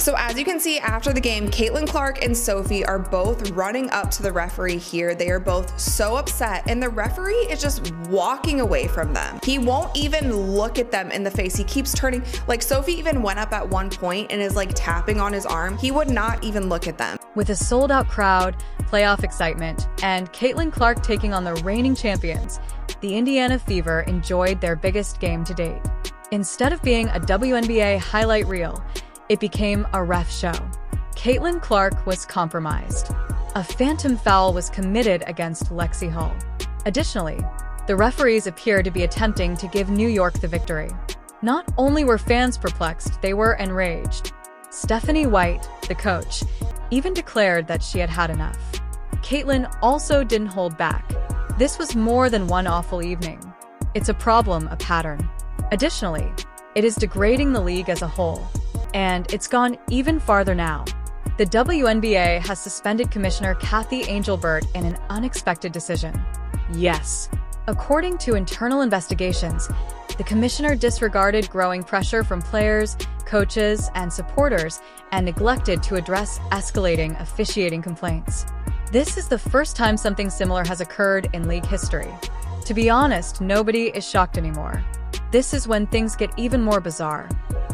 So as you can see after the game, Caitlin Clark and Sophie are both running up to the referee here. They are both so upset, and the referee is just walking away from them. He won't even look at them in the face. He keeps turning, like Sophie even went up at one point and is like tapping on his arm. He would not even look at them. With a sold-out crowd, playoff excitement, and Caitlin Clark taking on the reigning champions, the Indiana Fever enjoyed their biggest game to date. Instead of being a WNBA highlight reel, it became a ref show. Caitlin Clark was compromised. A phantom foul was committed against Lexie Hull. Additionally, the referees appeared to be attempting to give New York the victory. Not only were fans perplexed, they were enraged. Stephanie White, the coach, even declared that she had had enough. Caitlin also didn't hold back. This was more than one awful evening. It's a problem, a pattern. Additionally, it is degrading the league as a whole. And it's gone even farther now. The WNBA has suspended Commissioner Kathy Angelbert in an unexpected decision. Yes. According to internal investigations, the commissioner disregarded growing pressure from players, coaches, and supporters and neglected to address escalating officiating complaints. This is the first time something similar has occurred in league history. To be honest, nobody is shocked anymore. This is when things get even more bizarre.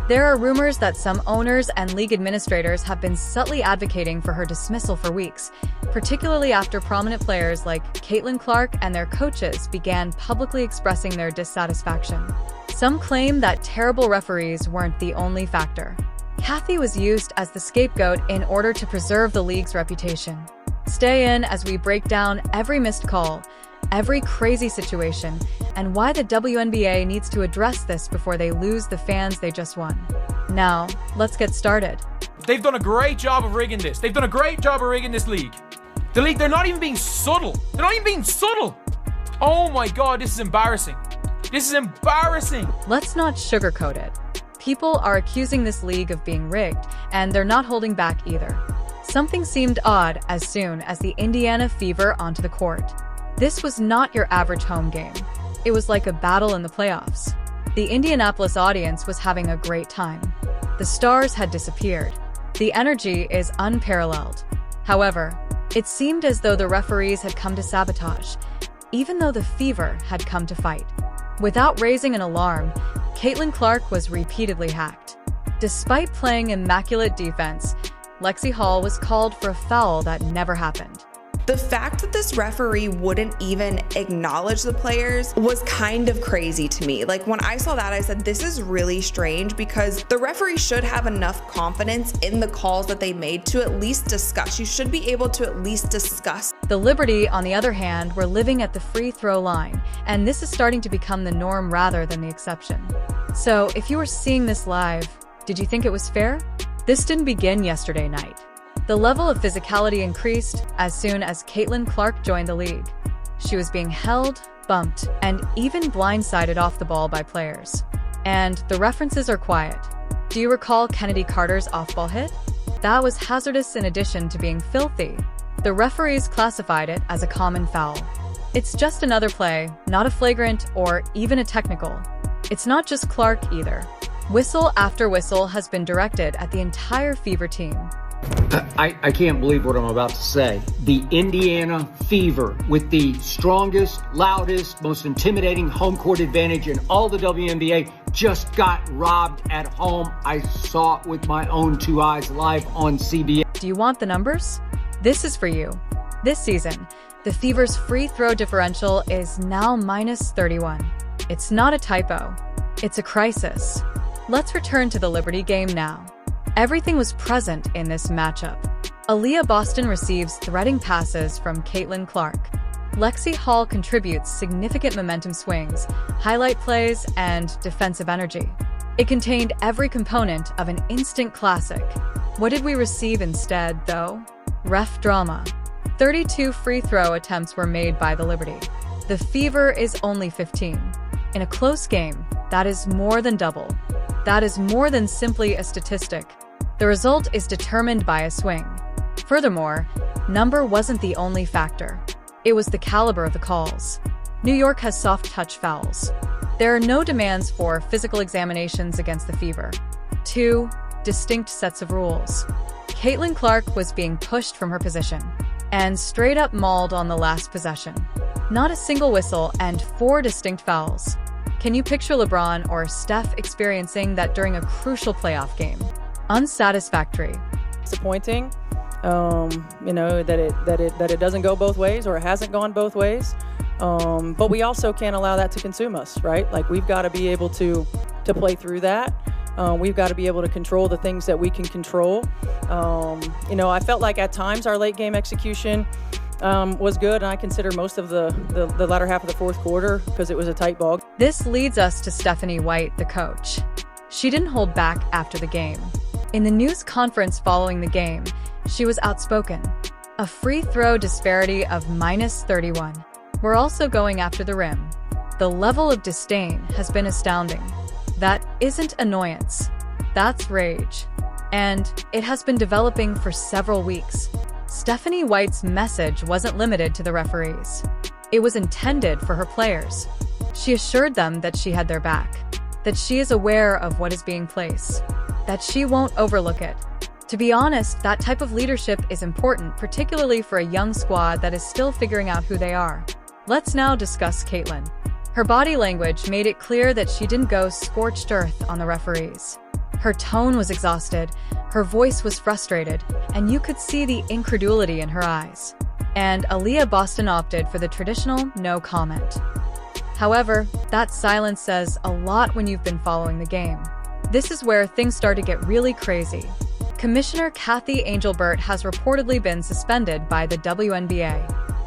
There are rumors that some owners and league administrators have been subtly advocating for her dismissal for weeks, particularly after prominent players like Caitlin Clark and their coaches began publicly expressing their dissatisfaction. Some claim that terrible referees weren't the only factor. Kathy was used as the scapegoat in order to preserve the league's reputation. Stay in as we break down every missed call, every crazy situation, and why the WNBA needs to address this before they lose the fans they just won. Now, let's get started. They've done a great job of rigging this. They've done a great job of rigging this league. The league, they're not even being subtle. They're not even being subtle. Oh my God, this is embarrassing. This is embarrassing. Let's not sugarcoat it. People are accusing this league of being rigged, and they're not holding back either. Something seemed odd as soon as the Indiana Fever onto the court. This was not your average home game. It was like a battle in the playoffs. The Indianapolis audience was having a great time. The stars had disappeared. The energy is unparalleled. However, it seemed as though the referees had come to sabotage, even though the Fever had come to fight. Without raising an alarm, Caitlin Clark was repeatedly hacked. Despite playing immaculate defense, Lexie Hull was called for a foul that never happened. The fact that this referee wouldn't even acknowledge the players was kind of crazy to me. Like when I saw that, I said, this is really strange because the referee should have enough confidence in the calls that they made to at least discuss. You should be able to at least discuss. The Liberty, on the other hand, were living at the free throw line, and this is starting to become the norm rather than the exception. So if you were seeing this live, did you think it was fair? This didn't begin yesterday night. The level of physicality increased as soon as Caitlin Clark joined the league. She was being held, bumped, and even blindsided off the ball by players. And the references are quiet. Do you recall Kennedy Carter's off-ball hit? That was hazardous in addition to being filthy. The referees classified it as a common foul. It's just another play, not a flagrant or even a technical. It's not just Clark either. Whistle after whistle has been directed at the entire Fever team. I can't believe what I'm about to say. The Indiana Fever, with the strongest, loudest, most intimidating home court advantage in all the WNBA, just got robbed at home. I saw it with my own two eyes live on CBS. Do you want the numbers? This is for you. This season, the Fever's free throw differential is now -31. It's not a typo. It's a crisis. Let's return to the Liberty game now. Everything was present in this matchup. Aaliyah Boston receives threading passes from Caitlin Clark. Lexie Hull contributes significant momentum swings, highlight plays, and defensive energy. It contained every component of an instant classic. What did we receive instead, though? Ref drama. 32 free throw attempts were made by the Liberty. The Fever is only 15. In a close game, that is more than double. That is more than simply a statistic. The result is determined by a swing. Furthermore, number wasn't the only factor. It was the caliber of the calls. New York has soft touch fouls. There are no demands for physical examinations against the Fever. 2. distinct sets of rules. Caitlin Clark was being pushed from her position and straight up mauled on the last possession. Not a single whistle and 4 distinct fouls. Can you picture LeBron or Steph experiencing that during a crucial playoff game? Unsatisfactory. Disappointing, that it doesn't go both ways, or it hasn't gone both ways. But we also can't allow that to consume us, right? Like, we've got to be able to play through that. We've got to be able to control the things that we can control. I felt like at times our late game execution was good, and I consider most of the latter half of the fourth quarter, because it was a tight ball. This leads us to Stephanie White, the coach. She didn't hold back after the game. In the news conference following the game, she was outspoken. A free throw disparity of -31. We're also going after the rim. The level of disdain has been astounding. That isn't annoyance. That's rage. And it has been developing for several weeks. Stephanie White's message wasn't limited to the referees. It was intended for her players. She assured them that she had their back, that she is aware of what is being placed, that she won't overlook it. To be honest, that type of leadership is important, particularly for a young squad that is still figuring out who they are. Let's now discuss Caitlin. Her body language made it clear that she didn't go scorched earth on the referees. Her tone was exhausted, her voice was frustrated, and you could see the incredulity in her eyes. And Aaliyah Boston opted for the traditional no comment. However, that silence says a lot when you've been following the game. This is where things start to get really crazy. Commissioner Kathy Angelbert has reportedly been suspended by the WNBA.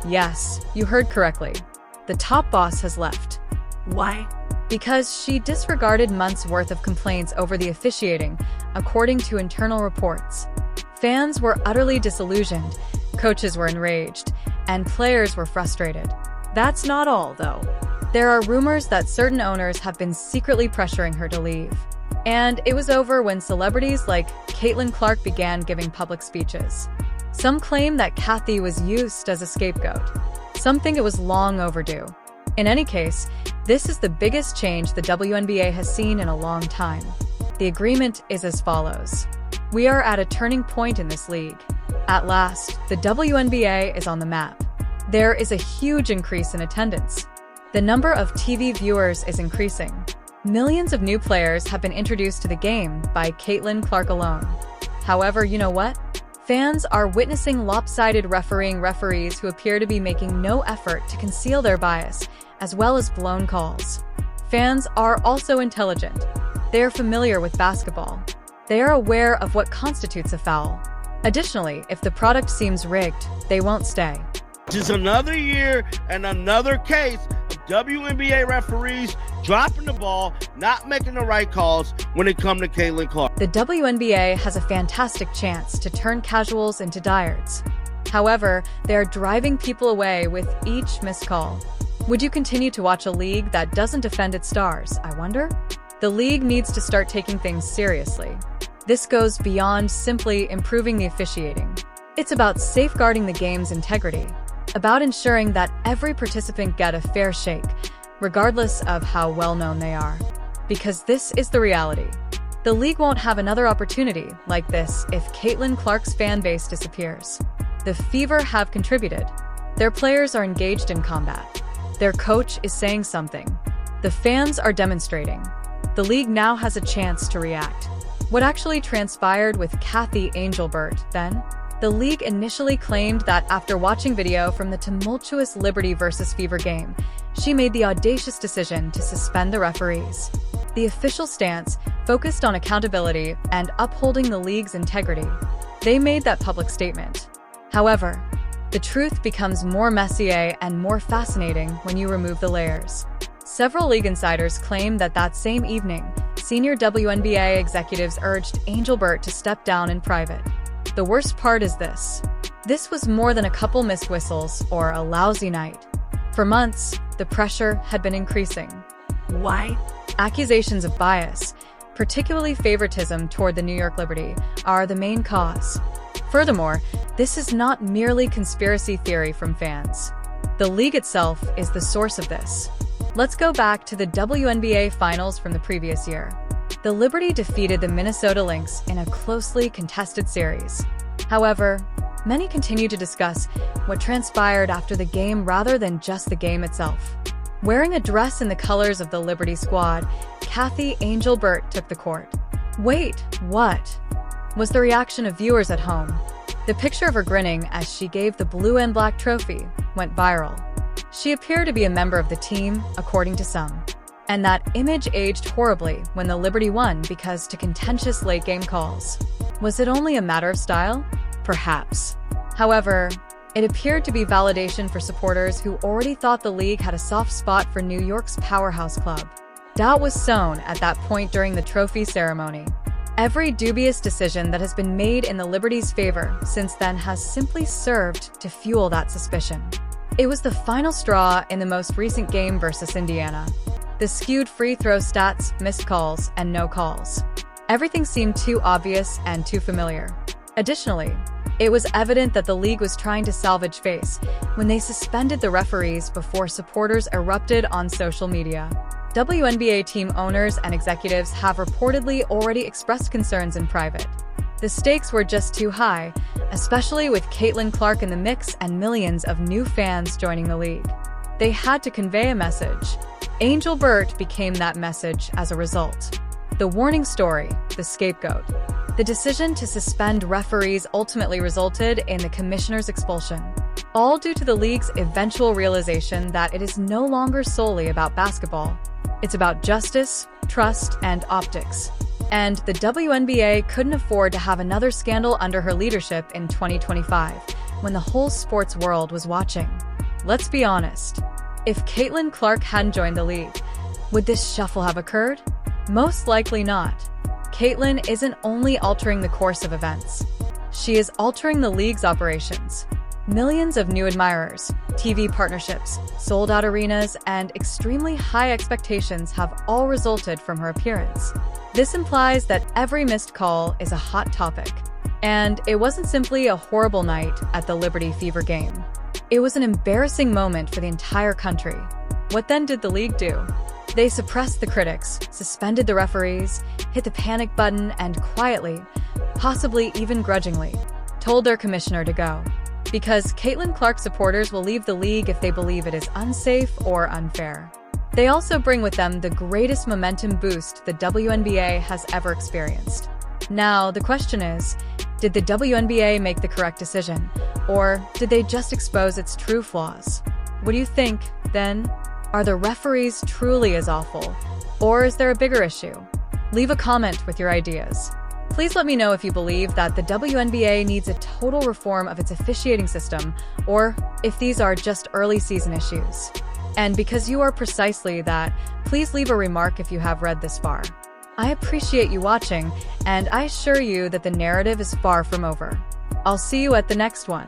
Yes, you heard correctly. The top boss has left. Why? Because she disregarded months' worth of complaints over the officiating, according to internal reports. Fans were utterly disillusioned, coaches were enraged, and players were frustrated. That's not all, though. There are rumors that certain owners have been secretly pressuring her to leave. And it was over when celebrities like Caitlin Clark began giving public speeches. Some claim that Kathy was used as a scapegoat. Some think it was long overdue. In any case, this is the biggest change the WNBA has seen in a long time. The agreement is as follows. We are at a turning point in this league. At last, the WNBA is on the map. There is a huge increase in attendance. The number of TV viewers is increasing. Millions of new players have been introduced to the game by Caitlin Clark alone. However, you know what? Fans are witnessing lopsided referees who appear to be making no effort to conceal their bias, as well as blown calls. Fans are also intelligent. They are familiar with basketball. They are aware of what constitutes a foul. Additionally, if the product seems rigged, they won't stay. Just another year and another case of WNBA referees dropping the ball, not making the right calls when it comes to Caitlin Clark. The WNBA has a fantastic chance to turn casuals into diehards. However, they are driving people away with each missed call. Would you continue to watch a league that doesn't defend its stars, I wonder? The league needs to start taking things seriously. This goes beyond simply improving the officiating. It's about safeguarding the game's integrity, about ensuring that every participant get a fair shake, regardless of how well-known they are. Because this is the reality. The league won't have another opportunity like this if Caitlin Clark's fan base disappears. The Fever have contributed. Their players are engaged in combat. Their coach is saying something. The fans are demonstrating. The league now has a chance to react. What actually transpired with Kathy Angelbert, then? The league initially claimed that after watching video from the tumultuous Liberty vs. Fever game, she made the audacious decision to suspend the referees. The official stance focused on accountability and upholding the league's integrity. They made that public statement. However, the truth becomes more messy and more fascinating when you remove the layers. Several league insiders claim that that same evening, senior WNBA executives urged Angelbert to step down in private. The worst part is this. This was more than a couple missed whistles or a lousy night. For months, the pressure had been increasing. Why? Accusations of bias, particularly favoritism toward the New York Liberty, are the main cause. Furthermore, this is not merely conspiracy theory from fans. The league itself is the source of this. Let's go back to the WNBA finals from the previous year. the Liberty defeated the Minnesota Lynx in a closely contested series. However, many continue to discuss what transpired after the game rather than just the game itself. Wearing a dress in the colors of the Liberty squad, Kathy Angel Burt took the court. "Wait, what?" was the reaction of viewers at home. The picture of her grinning as she gave the blue and black trophy went viral. She appeared to be a member of the team, according to some. And that image aged horribly when the Liberty won because to contentious late-game calls. Was it only a matter of style? Perhaps. However, it appeared to be validation for supporters who already thought the league had a soft spot for New York's powerhouse club. Doubt was sown at that point during the trophy ceremony. Every dubious decision that has been made in the Liberty's favor since then has simply served to fuel that suspicion. It was the final straw in the most recent game versus Indiana. The skewed free throw stats, missed calls, and no calls. Everything seemed too obvious and too familiar. Additionally, it was evident that the league was trying to salvage face when they suspended the referees before supporters erupted on social media. WNBA team owners and executives have reportedly already expressed concerns in private. The stakes were just too high, especially with Caitlin Clark in the mix and millions of new fans joining the league. They had to convey a message. Angel Burt became that message as a result. The warning story, the scapegoat. The decision to suspend referees ultimately resulted in the commissioner's expulsion, all due to the league's eventual realization that it is no longer solely about basketball. It's about justice, trust, and optics. And the WNBA couldn't afford to have another scandal under her leadership in 2025, when the whole sports world was watching. Let's be honest. If Caitlin Clark hadn't joined the league, would this shuffle have occurred? Most likely not. Caitlin isn't only altering the course of events. She is altering the league's operations. Millions of new admirers, TV partnerships, sold-out arenas, and extremely high expectations have all resulted from her appearance. This implies that every missed call is a hot topic. And it wasn't simply a horrible night at the Liberty Fever game. It was an embarrassing moment for the entire country. What then did the league do? They suppressed the critics, suspended the referees, hit the panic button, and quietly, possibly even grudgingly, told their commissioner to go. Because Caitlin Clark supporters will leave the league if they believe it is unsafe or unfair. They also bring with them the greatest momentum boost the WNBA has ever experienced. Now, the question is, did the WNBA make the correct decision? Or did they just expose its true flaws? What do you think, then? Are the referees truly as awful? Or is there a bigger issue? Leave a comment with your ideas. Please let me know if you believe that the WNBA needs a total reform of its officiating system, or if these are just early season issues. And because you are precisely that, please leave a remark if you have read this far. I appreciate you watching, and I assure you that the narrative is far from over. I'll see you at the next one.